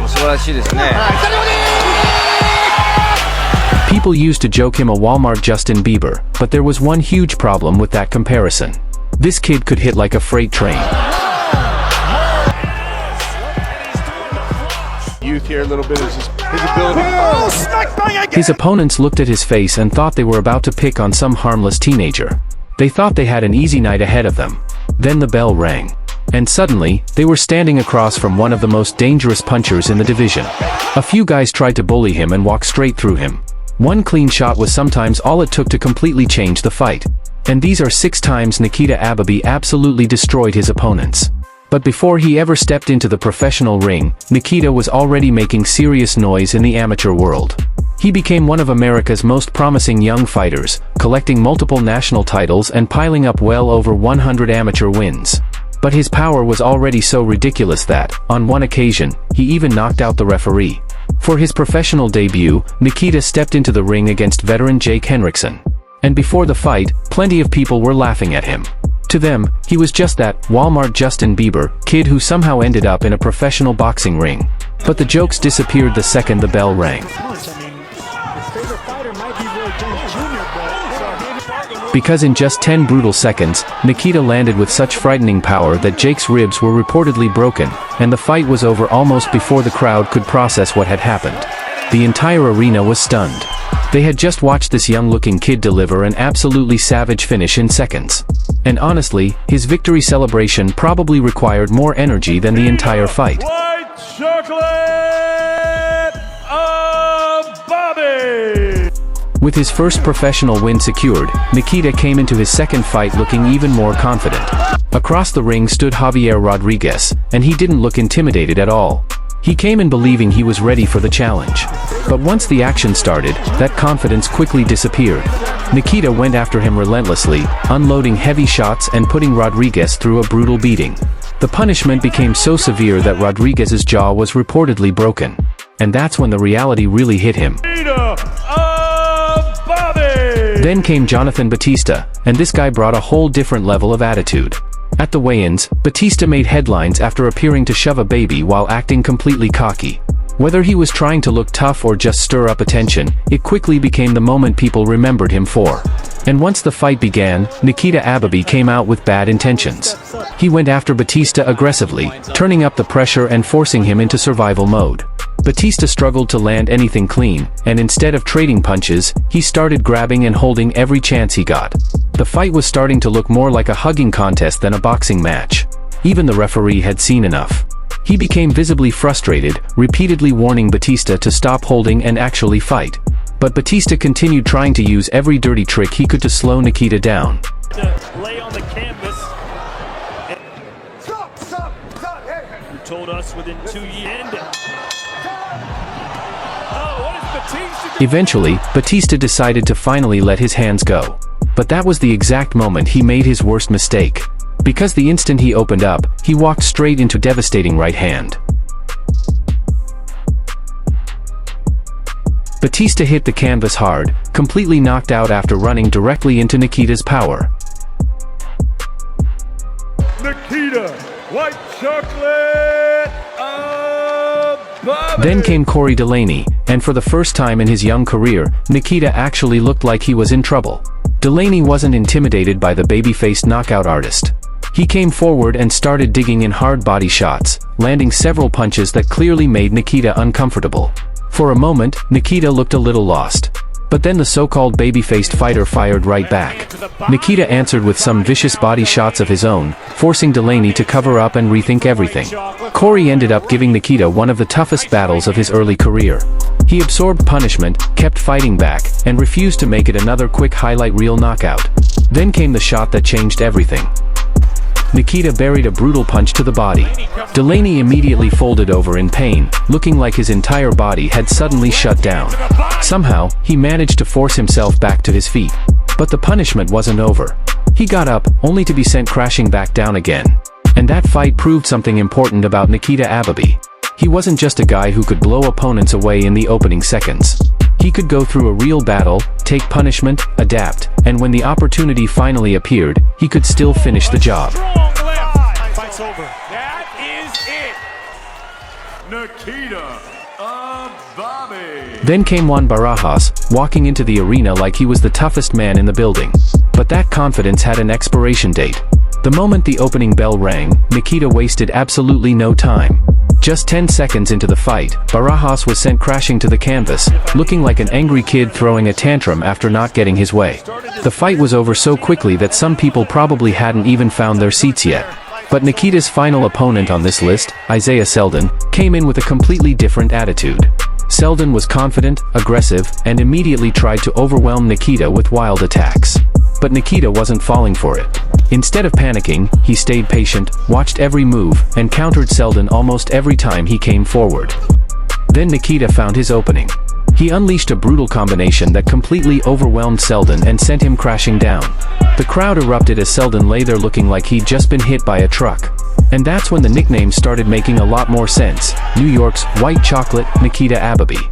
も素晴らしいですね。 People used to joke him a Walmart Justin Bieber, but there was one huge problem with that comparison. This kid could hit like a freight train. Youth here a little bit is his ability. Oh, smacked by again. His opponents looked at his face and thought they were about to pick on some harmless teenager. They thought they had an easy night ahead of them. Then the bell rang. And suddenly, they were standing across from one of the most dangerous punchers in the division. A few guys tried to bully him and walk straight through him. One clean shot was sometimes all it took to completely change the fight. And these are 6 times Nikita Ababiy absolutely destroyed his opponents. But before he ever stepped into the professional ring, Nikita was already making serious noise in the amateur world. He became one of America's most promising young fighters, collecting multiple national titles and piling up well over 100 amateur wins. But his power was already so ridiculous that, on one occasion, he even knocked out the referee. For his professional debut, Nikita stepped into the ring against veteran Jake Henrikson. And before the fight, plenty of people were laughing at him. To them, he was just that Walmart Justin Bieber kid who somehow ended up in a professional boxing ring. But the jokes disappeared the second the bell rang. Because in just 10 brutal seconds, Nikita landed with such frightening power that Jake's ribs were reportedly broken, and the fight was over almost before the crowd could process what had happened. The entire arena was stunned. They had just watched this young-looking kid deliver an absolutely savage finish in seconds. And honestly, his victory celebration probably required more energy than the entire fight. White chocolate Ababiy. With his first professional win secured, Nikita came into his second fight looking even more confident. Across the ring stood Javier Rodriguez, and he didn't look intimidated at all. He came in believing he was ready for the challenge. But once the action started, that confidence quickly disappeared. Nikita went after him relentlessly, unloading heavy shots and putting Rodriguez through a brutal beating. The punishment became so severe that Rodriguez's jaw was reportedly broken. And that's when the reality really hit him. Then came Jonathan Batista, and this guy brought a whole different level of attitude. At the weigh-ins, Batista made headlines after appearing to shove a baby while acting completely cocky. Whether he was trying to look tough or just stir up attention, it quickly became the moment people remembered him for. And once the fight began, Nikita Ababiy came out with bad intentions. He went after Batista aggressively, turning up the pressure and forcing him into survival mode. Batista struggled to land anything clean, and instead of trading punches, he started grabbing and holding every chance he got. The fight was starting to look more like a hugging contest than a boxing match. Even the referee had seen enough. He became visibly frustrated, repeatedly warning Batista to stop holding and actually fight. But Batista continued trying to use every dirty trick he could to slow Nikita down. Lay on the canvas. You told us within 2 years. Eventually, Batista decided to finally let his hands go. But that was the exact moment he made his worst mistake. Because the instant he opened up, he walked straight into devastating right hand. Batista hit the canvas hard, completely knocked out after running directly into Nikita's power. Nikita, white chocolate Ababiy. Then came Cory Delaney, and for the first time in his young career, Nikita actually looked like he was in trouble. Delaney wasn't intimidated by the baby-faced knockout artist. He came forward and started digging in hard body shots, landing several punches that clearly made Nikita uncomfortable. For a moment, Nikita looked a little lost. But then the so-called baby-faced fighter fired right back. Nikita answered with some vicious body shots of his own, forcing Delaney to cover up and rethink everything. Cory ended up giving Nikita one of the toughest battles of his early career. He absorbed punishment, kept fighting back, and refused to make it another quick highlight reel knockout. Then came the shot that changed everything. Nikita buried a brutal punch to the body. Delaney immediately folded over in pain, looking like his entire body had suddenly shut down. Somehow, he managed to force himself back to his feet. But the punishment wasn't over. He got up, only to be sent crashing back down again. And that fight proved something important about Nikita Ababiy. He wasn't just a guy who could blow opponents away in the opening seconds. He could go through a real battle, take punishment, adapt, and when the opportunity finally appeared, he could still finish the job. Strong left. Fight's over. That is it. Nikita Ababiy. Then came Juan Barajas, walking into the arena like he was the toughest man in the building. But that confidence had an expiration date. The moment the opening bell rang, Nikita wasted absolutely no time. Just 10 seconds into the fight, Barajas was sent crashing to the canvas, looking like an angry kid throwing a tantrum after not getting his way. The fight was over so quickly that some people probably hadn't even found their seats yet. But Nikita's final opponent on this list, Isaiah Seldon, came in with a completely different attitude. Seldon was confident, aggressive, and immediately tried to overwhelm Nikita with wild attacks. But Nikita wasn't falling for it. Instead of panicking, he stayed patient, watched every move, and countered Seldon almost every time he came forward. Then Nikita found his opening. He unleashed a brutal combination that completely overwhelmed Seldon and sent him crashing down. The crowd erupted as Seldon lay there looking like he'd just been hit by a truck. And that's when the nickname started making a lot more sense. New York's White Chocolate, Nikita Ababiy.